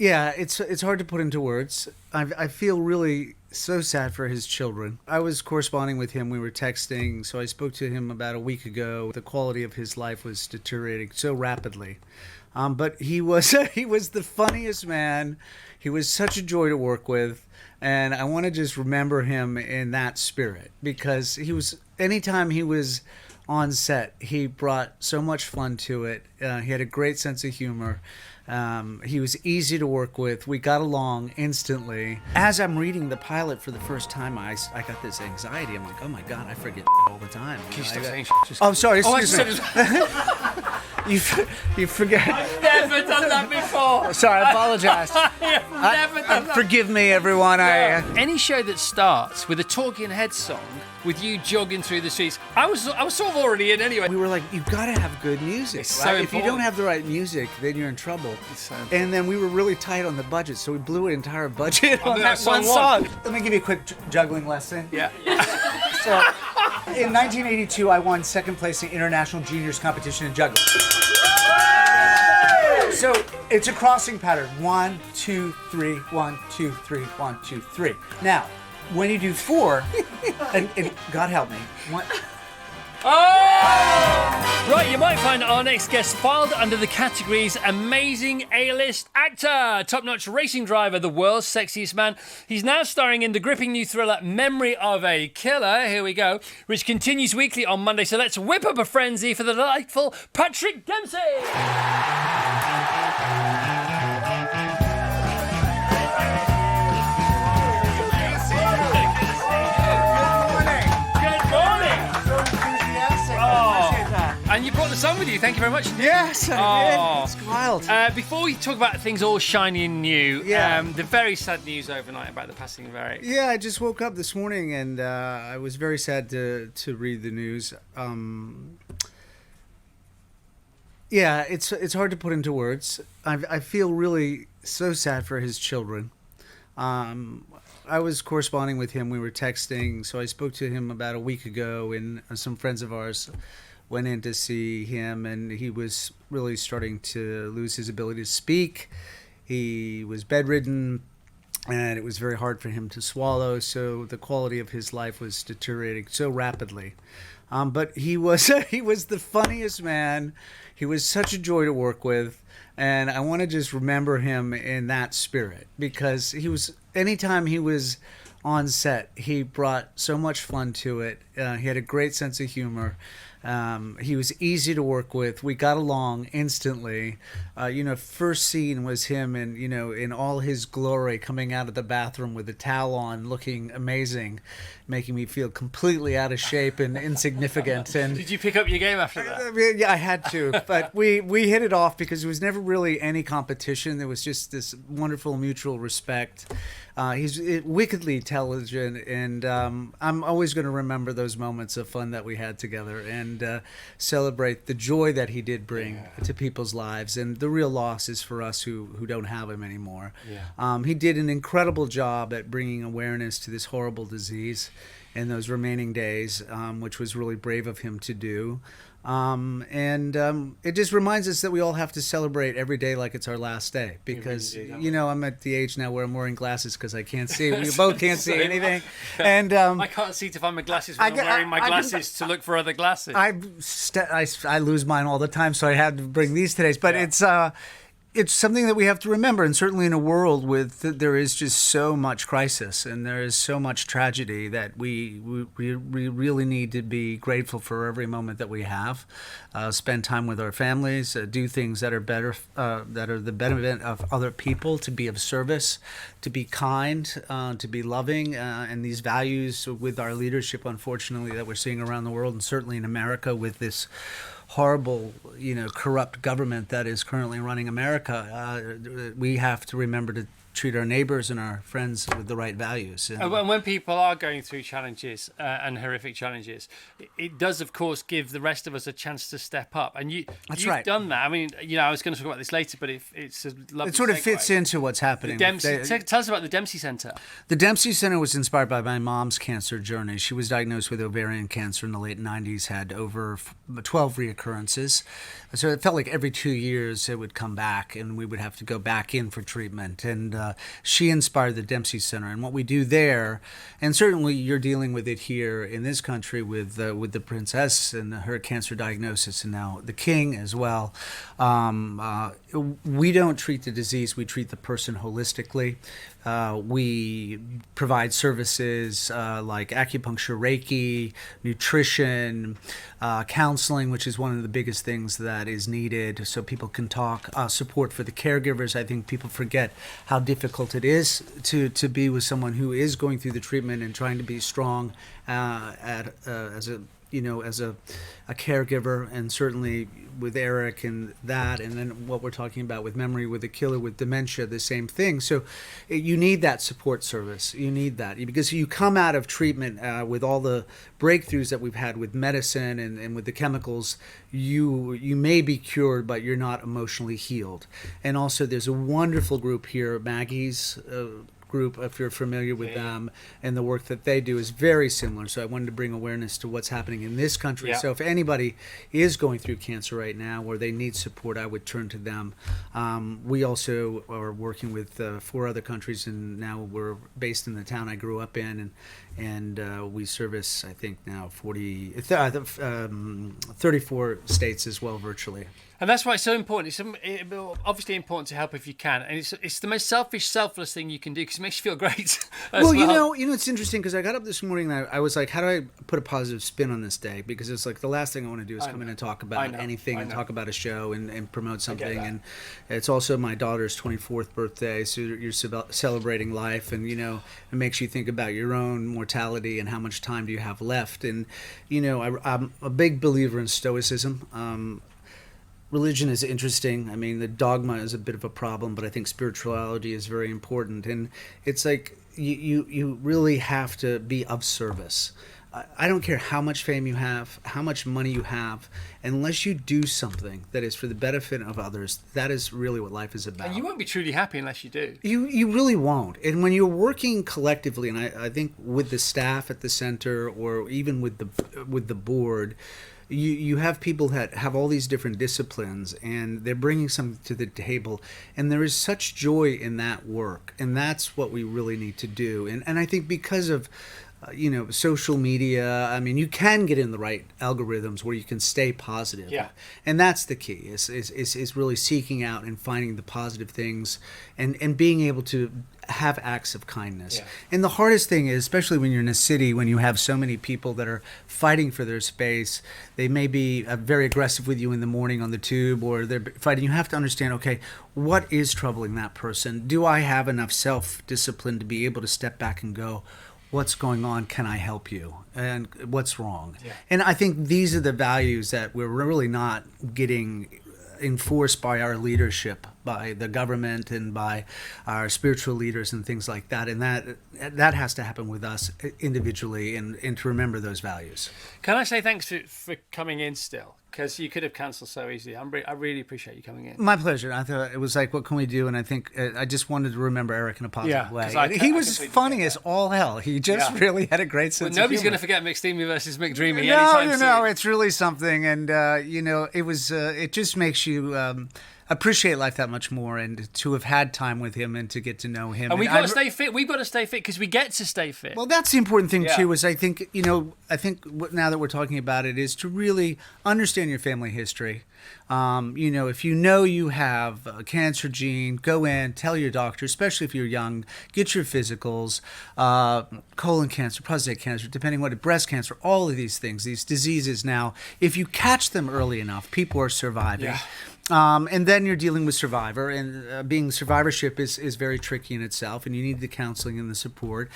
Yeah, it's hard to put into words. I feel really so sad for his children. I was corresponding with him. We were texting, so I spoke to him about a week ago. The quality of his life was deteriorating so rapidly. But he was he was the funniest man. He was such a joy to work with, and I want to just remember him in that spirit because anytime he was on set, he brought so much fun to it. He had a great sense of humor. He was easy to work with. We got along instantly. As I'm reading the pilot for the first time, I got this anxiety. I'm like, oh my God, I forget all the time. Can you stop saying Oh, sorry. Oh, Excuse me. You forget. I've never done that before. Sorry, I apologize. I've never done that. Forgive me, everyone. Any show that starts with a talking head song with you jogging through the streets, I was sort of already in anyway. We were like, you've got to have good music. It's right? so If you important. don't have the right music, then you're in trouble. It's so And then we were really tight on the budget, so we blew an entire budget on that that one song. song. Let me give you a quick juggling lesson. Yeah. So, in 1982, I won second place in international juniors competition in juggling. So it's a crossing pattern: 1, 2, 3, 1, 2, 3, 1, 2, 3. Now, when you do 4, and God help me, one. Oh! Right, you might find our next guest filed under the categories Amazing A-List Actor, Top-Notch Racing Driver, The World's Sexiest Man. He's now starring in the gripping new thriller Memory of a Killer, here we go, which continues weekly on Monday. So let's whip up a frenzy for the delightful Patrick Dempsey! And you brought the song with you. Thank you very much. Yes, I did. It's wild. Before we talk about things all shiny and new, Yeah. the very sad news overnight about the passing of Eric. Yeah, I just woke up this morning and I was very sad to read the news. Yeah, it's hard to put into words. I feel really so sad for his children. I was corresponding with him. We were texting, so I spoke to him about a week ago, and some friends of ours went in to see him, and he was really starting to lose his ability to speak. He was bedridden, and it was very hard for him to swallow, so the quality of his life was deteriorating so rapidly. But he was the funniest man. He was such a joy to work with, and I want to just remember him in that spirit because anytime he was on set, he brought so much fun to it. He had a great sense of humor. He was easy to work with. We got along instantly. First scene was him in all his glory, coming out of the bathroom with a towel on, looking amazing, making me feel completely out of shape and insignificant. And Did you pick up your game after that? yeah, I had to, but we hit it off because there was never really any competition. There was just this wonderful mutual respect. He's wickedly intelligent, and I'm always going to remember those moments of fun that we had together and celebrate the joy that he did bring to people's lives. And the real loss is for us who don't have him anymore. Yeah. He did an incredible job at bringing awareness to this horrible disease in those remaining days, which was really brave of him to do. It just reminds us that we all have to celebrate every day like it's our last day because, I'm at the age now where I'm wearing glasses because I can't see. We both can't see anything. And I can't see to find my glasses when I'm wearing my glasses to look for other glasses. I lose mine all the time, so I had to bring these today. But it's something that we have to remember, and certainly in a world there is just so much crisis and there is so much tragedy that we really need to be grateful for every moment that we have, spend time with our families, do things that are better, that are the benefit of other people, to be of service, to be kind, to be loving, and these values with our leadership, unfortunately, that we're seeing around the world, and certainly in America with this horrible, corrupt government that is currently running America. We have to remember treat our neighbors and our friends with the right values. And when people are going through challenges and horrific challenges, it does, of course, give the rest of us a chance to step up. And you've right. done that. I mean, I was going to talk about this later, but it's a lovely It sort of segue. fits into what's happening. Tell us about the Dempsey Center. The Dempsey Center was inspired by my mom's cancer journey. She was diagnosed with ovarian cancer in the late 90s, had over 12 reoccurrences. So it felt like every 2 years it would come back and we would have to go back in for treatment. And she inspired the Dempsey Center. And what we do there, and certainly you're dealing with it here in this country with the princess and her cancer diagnosis, and now the king as well. We don't treat the disease, we treat the person holistically. We provide services like acupuncture, Reiki, nutrition, counseling, which is one of the biggest things that is needed so people can talk. Support for the caregivers. I think people forget how difficult it is to be with someone who is going through the treatment and trying to be strong as a caregiver, and certainly with Eric and that, and then what we're talking about with memory, with the killer, with dementia, the same thing. So you need that support service. You need that because you come out of treatment with all the breakthroughs that we've had with medicine and with the chemicals. You may be cured, but you're not emotionally healed. And also there's a wonderful group here, Maggie's group, if you're familiar with them, and the work that they do is very similar. So I wanted to bring awareness to what's happening in this country. So if anybody is going through cancer right now or they need support, I would turn to them. We also are working with 4 other countries, and now we're based in the town I grew up in, and we service, I think now 34 states as well, virtually. And that's why it's so important. It's obviously important to help if you can, and it's the most selfless thing you can do because it makes you feel great. Well, you know, it's interesting because I got up this morning and I was like, how do I put a positive spin on this day? Because it's like the last thing I want to do is come in and talk about anything and talk about a show and promote something. And it's also my daughter's 24th birthday, so you're celebrating life, and it makes you think about your own mortality and how much time do you have left. And I'm a big believer in stoicism. Religion is interesting. I mean, the dogma is a bit of a problem, but I think spirituality is very important. And it's like you really have to be of service. I don't care how much fame you have, how much money you have, unless you do something that is for the benefit of others. That is really what life is about. And you won't be truly happy unless you do. You really won't. And when you're working collectively, and I think with the staff at the center or even with the board, you have people that have all these different disciplines, and they're bringing something to the table, and there is such joy in that work, and that's what we really need to do. And I think because of social media, I mean, you can get in the right algorithms where you can stay positive. And that's the key, is really seeking out and finding the positive things and being able to have acts of kindness. And the hardest thing is, especially when you're in a city, when you have so many people that are fighting for their space, they may be very aggressive with you in the morning on the tube, or they're fighting. You have to understand, okay, what is troubling that person? Do I have enough self-discipline to be able to step back and go, what's going on? Can I help you? And what's wrong? And I think these are the values that we're really not getting enforced by our leadership, by the government and by our spiritual leaders and things like that. And that has to happen with us individually, and to remember those values. Can I say thanks for coming in still? Because you could have cancelled so easily. I really appreciate you coming in. My pleasure. I thought it was like, what can we do? And I think I just wanted to remember Eric in a positive way. He was funny as all hell. He just really had a great sense of humor. Nobody's going to forget McSteamy versus McDreamy anytime soon. It's really something. And, it was. It just makes you appreciate life that much more, and to have had time with him and to get to know him. And we've got to stay fit. We've got to stay fit because we get to stay fit. Well, that's the important thing too. Is I think now that we're talking about it, is to really understand your family history. If you have a cancer gene, go in, tell your doctor, especially if you're young, get your physicals, colon cancer, prostate cancer, depending what, breast cancer, all of these things, these diseases now, if you catch them early enough, people are surviving. And then you're dealing with survivor, and being survivorship is very tricky in itself, and you need the counseling and the support.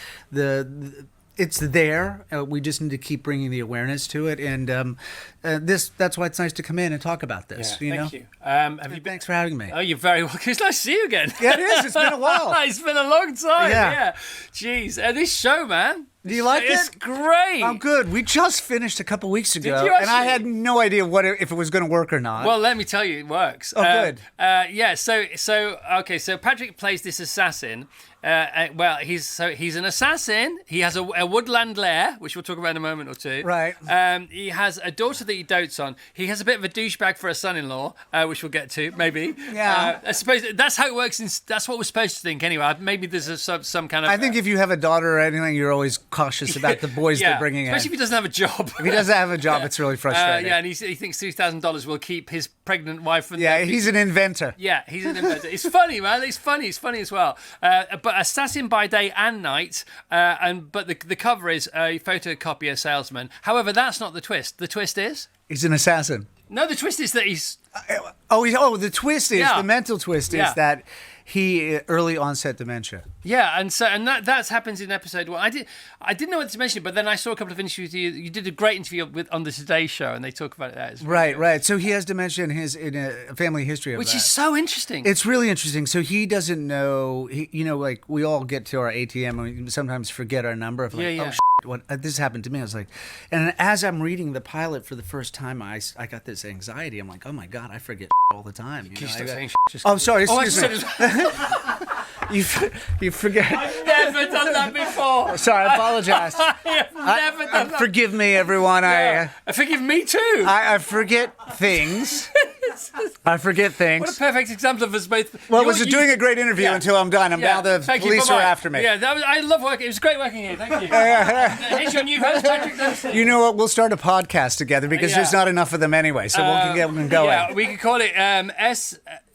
it's there. We just need to keep bringing the awareness to it, and that's why it's nice to come in and talk about this. Yeah, you thank know? you. Have you been? Thanks for having me. Oh, you're very welcome. It's nice to see you again. Yeah, it is. It's been a while. It's been a long time. Yeah. Yeah. Jeez, this show, man. Do you like It's it? great. I'm good. We just finished a couple weeks ago, you and I actually? had no idea if it was going to work or not. Well, let me tell you, it works. Oh, good. Yeah. So Patrick plays this assassin. Well, he's an assassin. He has a woodland lair, which we'll talk about in a moment or two. Right. He has a daughter that he dotes on. He has a bit of a douchebag for a son-in-law, which we'll get to maybe. Yeah. I suppose that's how it works. That's what we're supposed to think anyway. Maybe there's some kind of. I think if you have a daughter or anything, you're always cautious about the boys they're bringing especially if he doesn't have a job. If he doesn't have a job, it's really frustrating. Yeah, and he thinks $2,000 will keep his pregnant wife from. Yeah, he's an inventor. Yeah, he's an inventor. It's funny, man. It's funny as well. But assassin by day and night. But the cover is a photocopier salesman. However, that's not the twist. The twist is He's an assassin. no. The twist is that he's The twist is Yeah. the mental twist is Yeah. that he early onset dementia. and that happens in episode 1. I didn't know what to mention, but then I saw a couple of interviews with you. You did a great interview on the Today Show, and they talk about it there. It's really good. Right. So he has dementia in a family history of Which that. is so interesting. It's really interesting. So he doesn't know. Like we all get to our ATM and we sometimes forget our number. Of like, Yeah. oh, what this happened to me. I was like, and as I'm reading the pilot for the first time, I got this anxiety. I'm like, oh my god, I forget all the time. Can you stop saying just Oh, sorry. Oh, I Excuse said me. it. You forget. I've never done that before. Sorry, I apologize. I've never done that. Forgive me, everyone. Forgive me too. I forget things. I forget things. What a perfect example of us both. Well, it was doing a great interview until I'm done. Now the Thank you. police are Bye-bye. after me. Yeah, I love working. It was great working here. Thank you. Here's your new host, Patrick Dempsey. You know what? We'll start a podcast together because Yeah. there's not enough of them anyway. So we'll get them going. Yeah, we could call it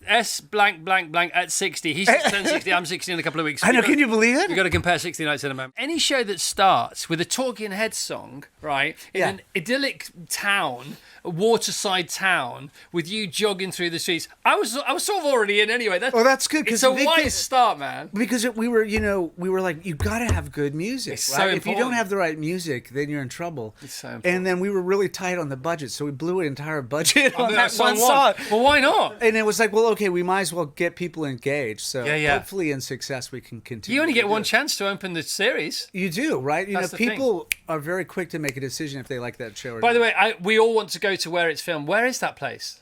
S blank blank blank at 60. He's just turned 60. I'm 60 in a couple of weeks. I know. Can you believe it? We've got to compare 60 nights in a moment. Any show that starts with a Talking Heads song, right, in an idyllic town, a waterside town, with you jogging through the streets, I was sort of already in anyway. That's good. It's a wise start, man. Because we were like, you got to have good music. It's right? so If you don't important. have the right music, then you're in trouble. It's so important. And then we were really tight on the budget, so we blew an entire budget on That that one song. Well, why not? And it was like, well, okay, we might as well get people engaged. So Yeah. hopefully in success we can continue. You only to get do one it. chance to open the series. You do, right? That's the thing. People are very quick to make a decision if they like that show or By not. the way, we all want to go to where it's filmed. Where is that place?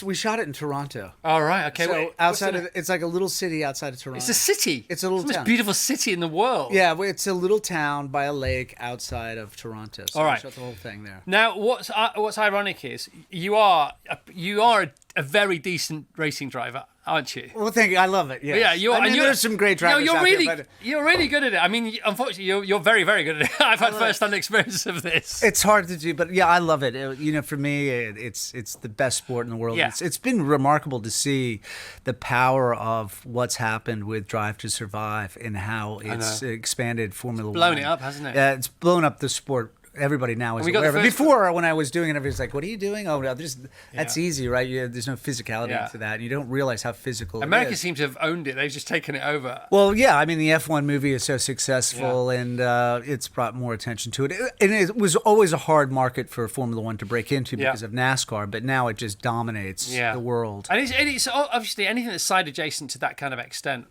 We shot it in Toronto. All right, okay. So wait, outside of it's like a little city outside of Toronto. it's a city. It's a little the most town. beautiful city in the world. Yeah, well, it's a little town by a lake outside of Toronto. So All right. we shot the whole thing there. Now, what's ironic is you are a very decent racing driver, aren't you? Well, thank you. I love it. Yes. Yeah, you are. I mean, and there's some great drivers you're out really, there, but you're really good at it. I mean, unfortunately, you're very, very good at it. I've had first-hand experience of this. it's hard to do. But yeah, I love it. For me, it's the best sport in the world. Yeah. It's been remarkable to see the power of what's happened with Drive to Survive and how it's expanded Formula One. blown it up, hasn't it? Yeah, it's blown up the sport. Everybody now is we got aware the of it. first- Before, when I was doing it, everybody's like, "What are you doing?" Oh, no, that's easy, right? There's no physicality Yeah. to that. You don't realize how physical America it is. seems to have owned it. They've just taken it over. Well, yeah, I mean, the F1 movie is so successful, and it's brought more attention to it. And it was always a hard market for Formula One to break into because of NASCAR, but now it just dominates the world. And it's obviously anything that's side adjacent to that kind of extent.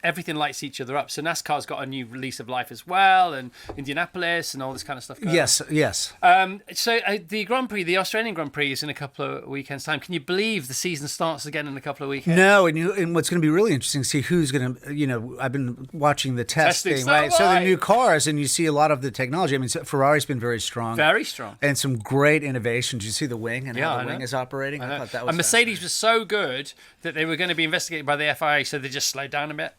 Everything lights each other up. So NASCAR's got a new release of life as well, and Indianapolis and all this kind of stuff. Going on. Yes. So the Grand Prix, the Australian Grand Prix, is in a couple of weekends' time. Can you believe the season starts again in a couple of weekends? No, and what's going to be really interesting to see who's going to, I've been watching the testing, So right? So the right. new cars, and you see a lot of the technology. I mean, Ferrari's been very strong. Very strong. And some great innovations. You see the wing and how I the wing know. is operating? I thought that was And Mercedes was so good that they were going to be investigated by the FIA, so they just slowed down a bit.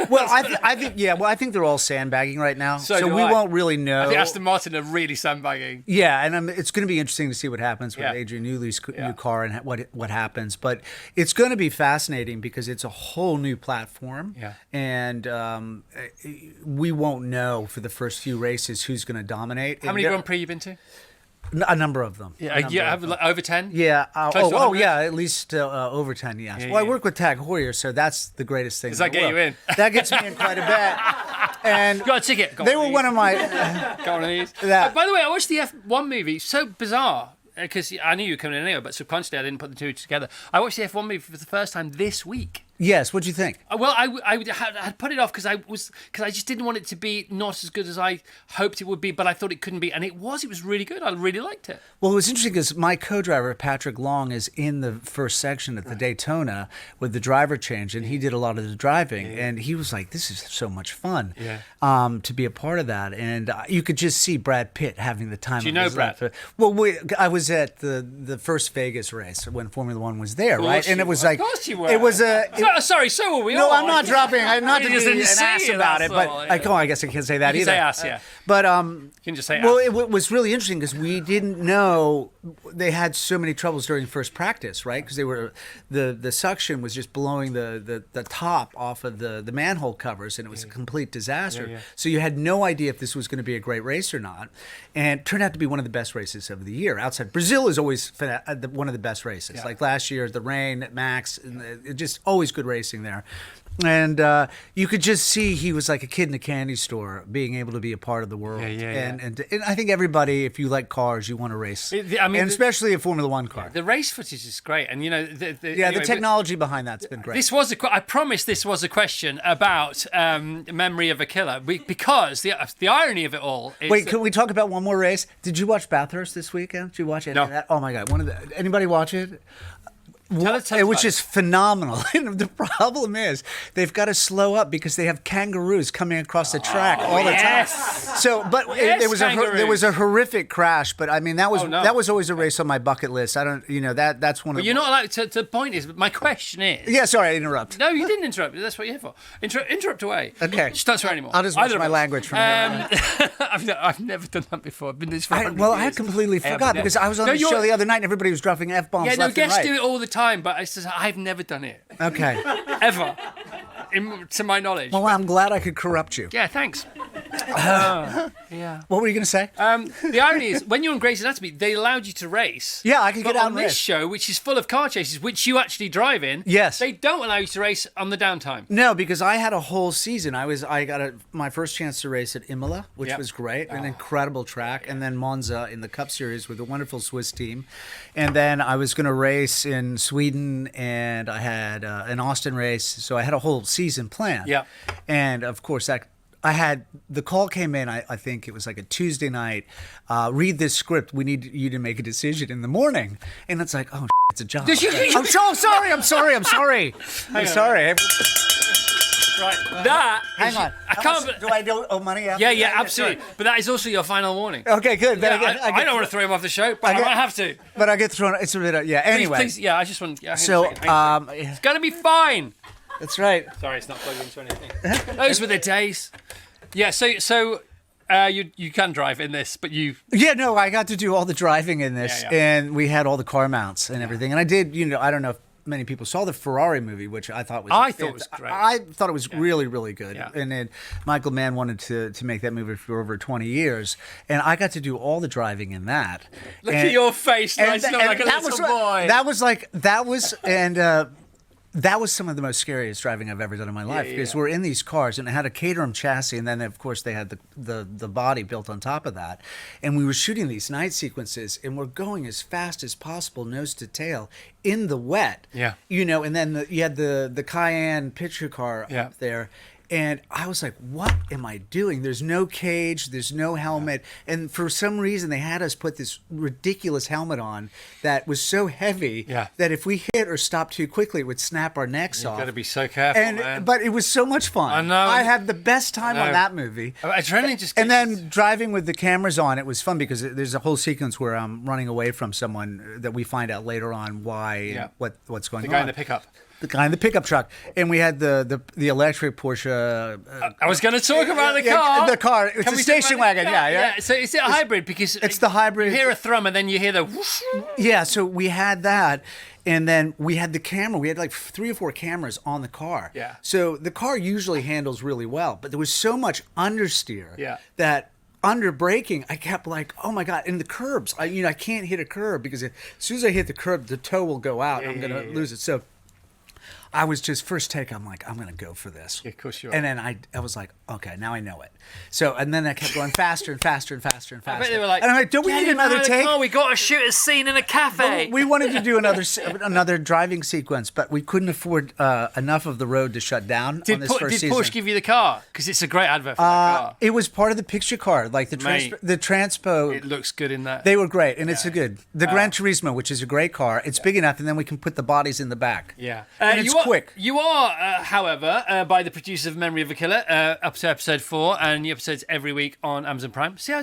Well, I think they're all sandbagging right now. So So do we I. won't really know. I think Aston Martin are really sandbagging. Yeah, and it's going to be interesting to see what happens with Yeah. Adrian Newey's new car and what happens. But it's going to be fascinating because it's a whole new platform. Yeah. And we won't know for the first few races who's going to dominate. How many Grand Prix you been to? A number of them. Yeah, over 10? Yeah. Close to 100? Yeah. At least over 10. Yes. Yeah, well, I yeah. work with Tag Heuer, so that's the greatest thing. Does that in the get you world. in? That gets me in quite a bit. And Got a ticket. Got they were one of my. Got one of these. That- By the way, I watched the F1 movie. So bizarre. Because I knew you were coming in anyway, but subconsciously I didn't put the two together. I watched the F1 movie for the first time this week. Yes, what'd you think? Well, I had put it off because I just didn't want it to be not as good as I hoped it would be, but I thought it couldn't be, and it was. It was really good. I really liked it. Well, it was interesting because my co-driver Patrick Long is in the first section at the Daytona with the driver change, and he did a lot of the driving, and he was like, "This is so much fun, to be a part of that." And you could just see Brad Pitt having the time. Do you of know his Brad? life. Well, I was at the first Vegas race when Formula One was there, right? And it was like, of course you were. It was a. Sorry, so were we. No, all. I'm not dropping. I'm not to He be doesn't an see ass you, about it, that's but all, yeah. I guess I can't say that You either. can say ass, yeah. But You can just say well, ass. it was really interesting because we didn't know they had so many troubles during first practice, right? Because they were the suction was just blowing the top off of the manhole covers, and it was a complete disaster. Yeah. So you had no idea if this was going to be a great race or not, and it turned out to be one of the best races of the year. Outside Brazil is always one of the best races. Yeah. Like last year, the rain, Max, and just always good racing there. And you could just see he was like a kid in a candy store, being able to be a part of the world. And I think everybody, if you like cars, you want to race. And especially a Formula One car. The race footage is great, and you know, the technology behind that's been great. This was I promise this was a question about memory of a killer, because the irony of it all is. Wait, can we talk about one more race? Did you watch Bathurst this weekend? Did you watch it? No. Oh my God! Anybody watch it? Tell us It was about just phenomenal. And the problem is they've got to slow up because they have kangaroos coming across the track all the time. So, but there was a horrific crash. But I mean, that was always a race on my bucket list. I don't, that's one of. But you're not allowed to. The point is, my question is. Yeah, sorry, I interrupt. No, you didn't interrupt. That's what you're here for. Interrupt away. Okay. Just don't swear anymore. I'll just watch my language from here on. I've never done that before. I've been this for I completely forgot because I was on the show the other night and everybody was dropping F-bombs left and right. Guests do it all the time, but it's just, I've never done it. Okay. Ever. To my knowledge. Well, I'm glad I could corrupt you. Yeah, thanks. Yeah. What were you going to say? The irony is, when you're on Grey's Anatomy, they allowed you to race. Yeah, I could get out and on this race. show, which is full of car chases, which you actually drive in, yes, they don't allow you to race on the downtime. No, because I had a whole season. I got my first chance to race at Imola, which was great, an incredible track, and then Monza in the Cup Series with a wonderful Swiss team, and then I was going to race in Sweden, and I had an Austin race, so I had a whole season planned. Yeah, and of course the call came in, I think it was like a Tuesday night, read this script, we need you to make a decision in the morning. And it's like, oh, it's a job. I'm so sorry. I'm sorry. Right. That. Hang on. I can't. Do I owe money after Yeah, absolutely. But that is also your final warning. Okay, good. Yeah, I don't want to throw him off the show, but I might have to. But I get thrown. It's a bit. Anyway. Please, yeah, I just want. Yeah, so, it's gonna be fine. That's right. Sorry, it's not plugged into anything. Those were the days. Yeah. So. You can drive in this, but you. Yeah, no, I got to do all the driving in this, and we had all the car mounts and everything. And I did, I don't know if many people saw the Ferrari movie, which I thought was. I thought it was great. I thought it was really, really good. Yeah. And then Michael Mann wanted to make that movie for over 20 years, and I got to do all the driving in that. Look at your face, like a little boy. That was some of the most scariest driving I've ever done in my life because we're in these cars and it had a Caterham chassis, and then of course they had the body built on top of that, and we were shooting these night sequences and we're going as fast as possible, nose to tail, in the wet. Yeah. And then you had the Cayenne picture car up there. And I was like, what am I doing? There's no cage, there's no helmet. And for some reason, they had us put this ridiculous helmet on that was so heavy that if we hit or stopped too quickly, it would snap our necks off. You've got to be so careful, man. But it was so much fun. I know. I had the best time on that movie. Adrenaline just and then driving with the cameras on, it was fun because there's a whole sequence where I'm running away from someone that we find out later on why, what's going on. The guy in the pickup. The guy in the pickup truck, and we had the electric Porsche. I was going to talk about the car. The car. It's a station wagon. Yeah. So is it a hybrid? Because it's the hybrid. You hear a thrum, and then you hear the whoosh. Yeah. So we had that, and then we had the camera. We had like 3 or 4 cameras on the car. Yeah. So the car usually handles really well, but there was so much understeer. That. Under braking, I kept like, oh my God, and the curbs. I can't hit a curb because as soon as I hit the curb, the toe will go out. And I'm going to lose it. So I was just first take. I'm like, I'm gonna go for this. Yeah, of course you are. And then I was like, okay, now I know it. So and then I kept going faster and faster and faster and faster. I bet they were like, and I'm like, don't we need another take? Oh, we got to shoot a scene in a cafe. We wanted to do another driving sequence, but we couldn't afford enough of the road to shut down on this first season. Did Porsche give you the car? Because it's a great advert for that car. It was part of the picture card, like the transpo. It looks good in that. They were great, and it's a good. The Gran Turismo, which is a great car, it's big enough, and then we can put the bodies in the back. Yeah, and it's quick. You are, however, by the producers of Memory of a Killer, up to episode 4, and new episodes every week on Amazon Prime. See how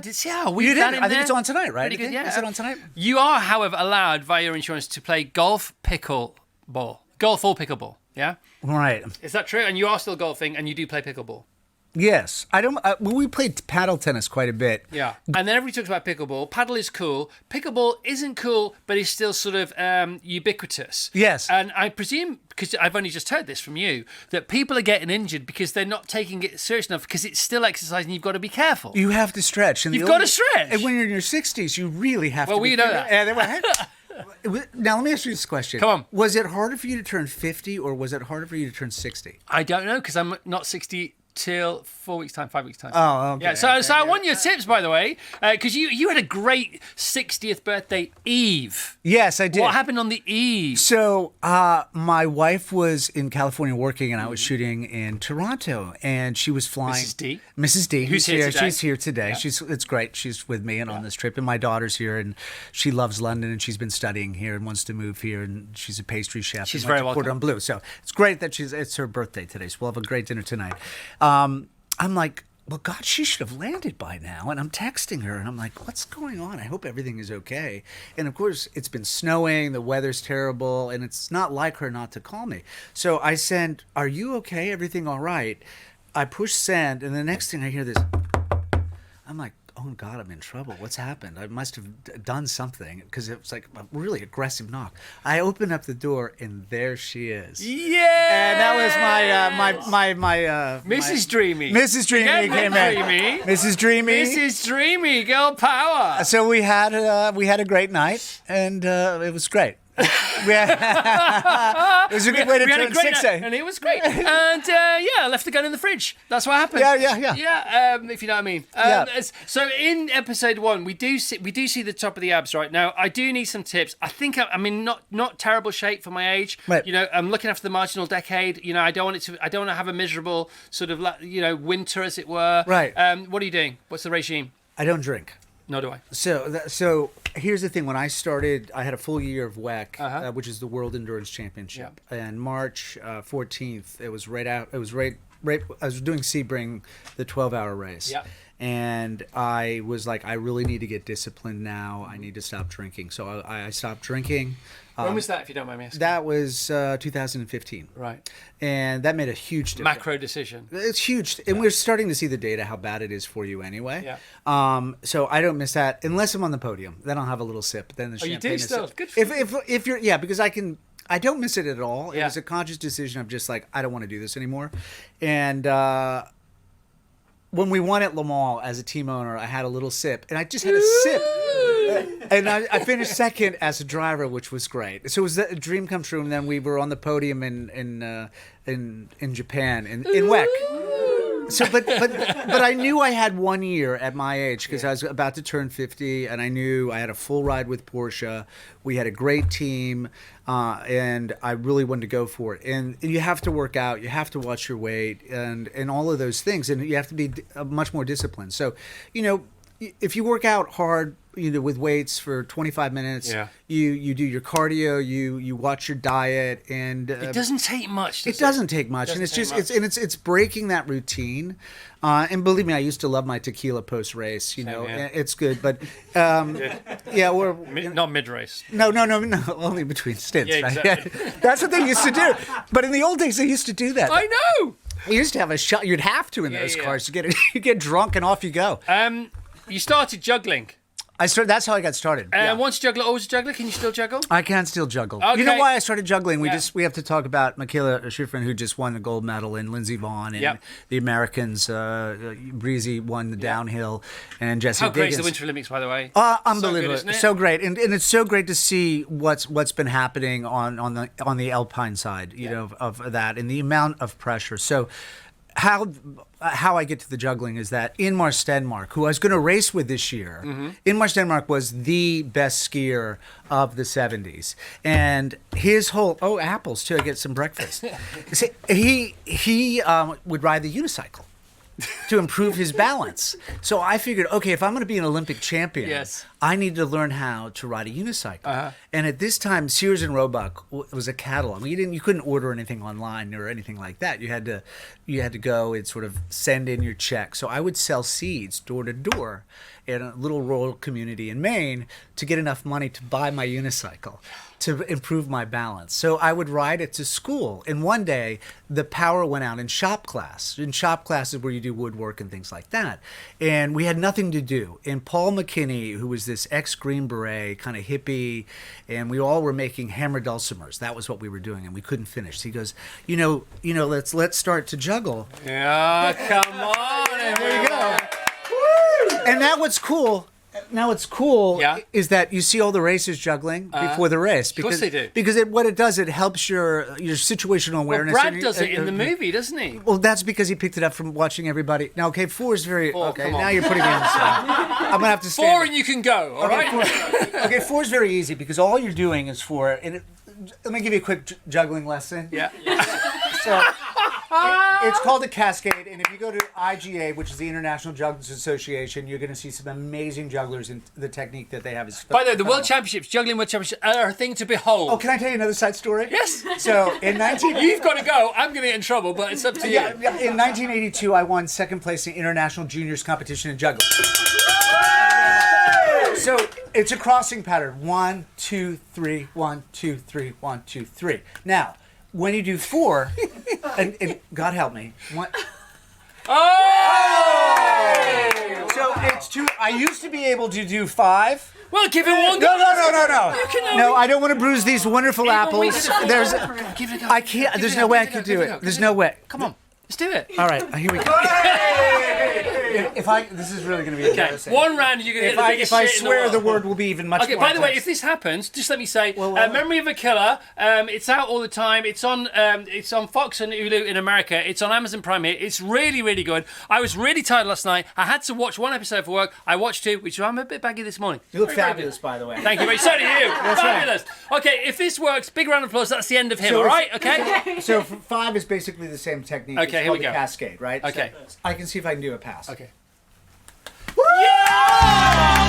we You did. in I think there? it's on tonight, right? Pretty good, yeah. Is it on tonight? You are, however, allowed via your insurance to play golf pickleball. Golf or pickleball, yeah? Right. Is that true? And you are still golfing, and you do play pickleball. Yes, I don't. Well, we played paddle tennis quite a bit. Yeah, and then everybody talks about pickleball. Paddle is cool. Pickleball isn't cool, but it's still sort of ubiquitous. Yes, and I presume, because I've only just heard this from you, that people are getting injured because they're not taking it serious enough. Because it's still exercise, and you've got to be careful. You have to stretch. And you've got to stretch. And when you're in your 60s, you really have to. Well, we know that. Now let me ask you this question. Come on. Was it harder for you to turn 50, or was it harder for you to turn 60? I don't know, because I'm not 60. Till 5 weeks time. Oh, okay. Yeah, so I want your tips, by the way, because you had a great 60th birthday eve. Yes, I did. What happened on the eve? So my wife was in California working, and I was shooting in Toronto, and she was flying. Mrs. D. Who's here today? She's here today. Yeah. It's great. She's with me and on this trip, and my daughter's here, and she loves London, and she's been studying here and wants to move here, and she's a pastry chef. She's very welcome. Cordon Bleu. So it's great that it's her birthday today, so we'll have a great dinner tonight. I'm like, well, God, she should have landed by now. And I'm texting her, and I'm like, what's going on? I hope everything is okay. And, of course, it's been snowing. The weather's terrible. And it's not like her not to call me. So I send, are you okay? Everything all right? I push send, and the next thing I hear this, I'm like, oh, God, I'm in trouble. What's happened? I must have done something, because it was like a really aggressive knock. I open up the door, and there she is. Yeah! And that was my Mrs. Dreamy. Mrs. Dreamy came in. Mrs. Dreamy. Mrs. Dreamy, girl power. So we had a great night, and it was great. It was a good way to turn 60. And it was great. And I left the gun in the fridge. That's what happened. Yeah. Yeah, if you know what I mean. So in episode 1, we do see the top of the abs right now. I do need some tips. I think I'm in not terrible shape for my age. Right. You know, I'm looking after the marginal decade. You know, I don't want to have a miserable sort of winter, as it were. Right. What are you doing? What's the regime? I don't drink. Nor do I. So here's the thing. When I started, I had a full year of WEC, which is the World Endurance Championship. Yeah. And March 14th, it was right out. It was right. I was doing Sebring, the 12-hour race. Yeah. And I was like, I really need to get disciplined now. I need to stop drinking. So I stopped drinking. When was that, if you don't mind me asking? That was 2015. Right. And that made a huge difference. Macro decision. It's huge. And we're starting to see the data, how bad it is for you anyway. Yeah. So I don't miss that unless I'm on the podium. Then I'll have a little sip. Then the champagne. You do still? Sip. Good for you. If you're, because I don't miss it at all. Yeah. It was a conscious decision of just like, I don't want to do this anymore. And when we won at Le Mans as a team owner, I had a little sip, and I just had a sip. And I finished second as a driver, which was great. So it was a dream come true. And then we were on the podium in Japan in WEC. So, but I knew I had 1 year at my age because I was about to turn 50, and I knew I had a full ride with Porsche. We had a great team, and I really wanted to go for it. And you have to work out, you have to watch your weight, and all of those things, and you have to be much more disciplined. So, if you work out hard, with weights for 25 minutes, you do your cardio, you watch your diet, and it doesn't take much. It doesn't take much, and it's just it's breaking that routine. And believe me, I used to love my tequila post race. It's good, but or not mid race. No, only between stints. Yeah, exactly. Right? That's what they used to do. But in the old days, they used to do that. I know. You used to have a shot. You'd have to in those cars to you get drunk and off you go. You started juggling. That's how I got started. And once a juggler, always a juggler. Can you still juggle? I can still juggle. Okay. You know why I started juggling? We Yeah. have to talk about Michaela Schifrin, who just won the gold medal, and Lindsey Vonn, and Yep. the Americans. Breezy won the downhill, and Jesse How great is Diggins. the Winter Olympics, by the way? Unbelievable! So good, isn't it? So great, and it's so great to see what's been happening on the Alpine side, you know, of that, and the amount of pressure. So. How I get to the juggling is that Inmar Stenmark, who I was going to race with this year, Inmar Stenmark was the best skier of the 70s. And his whole, apples too, I get some breakfast. See, he would ride the unicycle to improve his balance. So I figured, okay, if I'm going to be an Olympic champion, Yes. I need to learn how to ride a unicycle. And at this time, Sears and Roebuck was a catalog. You couldn't order anything online or anything like that. You had to go and sort of send in your check. So I would sell seeds door to door in a little rural community in Maine to get enough money to buy my unicycle to improve my balance. So I would ride it to school. And one day, the power went out in shop class. In shop classes where you do woodwork and things like that. And we had nothing to do. And Paul McKinney, who was this ex-Green Beret, kind of hippie, and we all were making hammer dulcimers. That was what we were doing, and we couldn't finish. So he goes, let's start to juggle. Yeah, come on. There you go. And now what's cool is that you see all the racers juggling before the race. Because, of course they do. Because what it does, it helps your situational awareness. Well, Brad does it in the movie, doesn't he? Well, that's because he picked it up from watching everybody. Now, okay, 4 is very... Four, okay, come on. now you're putting me on the spot. I'm going to have to stand... 4 and you can go, all right? Okay, 4 is very easy because all you're doing is 4. And let me give you a quick juggling lesson. Yeah. So... It's called a cascade, and if you go to IGA, which is the International Jugglers Association, you're going to see some amazing jugglers, and the technique that they have is... By the way, the World Championships, Juggling World Championships, are a thing to behold. Oh, can I tell you another side story? Yes. So, in You've got to go. I'm going to get in trouble, but it's up to you. In 1982, I won second place in International Juniors competition in juggling. So, it's a crossing pattern. 1, 2, 3, 1, 2, 3, 1, 2, 3. Now, when you do 4, and God help me, 1... Oh! So it's 2. I used to be able to do 5. Well, give it one No. go. No, I don't want to bruise these wonderful apples. There's, Give it a go. I can't. There's no way I could do it. There's no way. Come on, let's do it. All right, here we go. This is really going to be Okay, embarrassing. one round you're going to get the biggest If I shit in swear, the the world. word will be even much Okay, more by the way, intense. if this happens, just let me say, Well, Memory of a Killer, it's out all the time. It's on Fox and Hulu in America. It's on Amazon Prime here. It's really, really good. I was really tired last night. I had to watch 1 episode for work. I watched 2, which I'm a bit baggy this morning. You look Very, very fabulous, by the way. Thank you, mate. So do you. That's Fabulous. Okay, if this works, big round of applause. That's the end of him, all right? Okay? So 5 is basically the same technique. Okay, It's here called we the go. cascade, right? Okay. So I can see if I can do a pass. Okay. Woo! Yeah!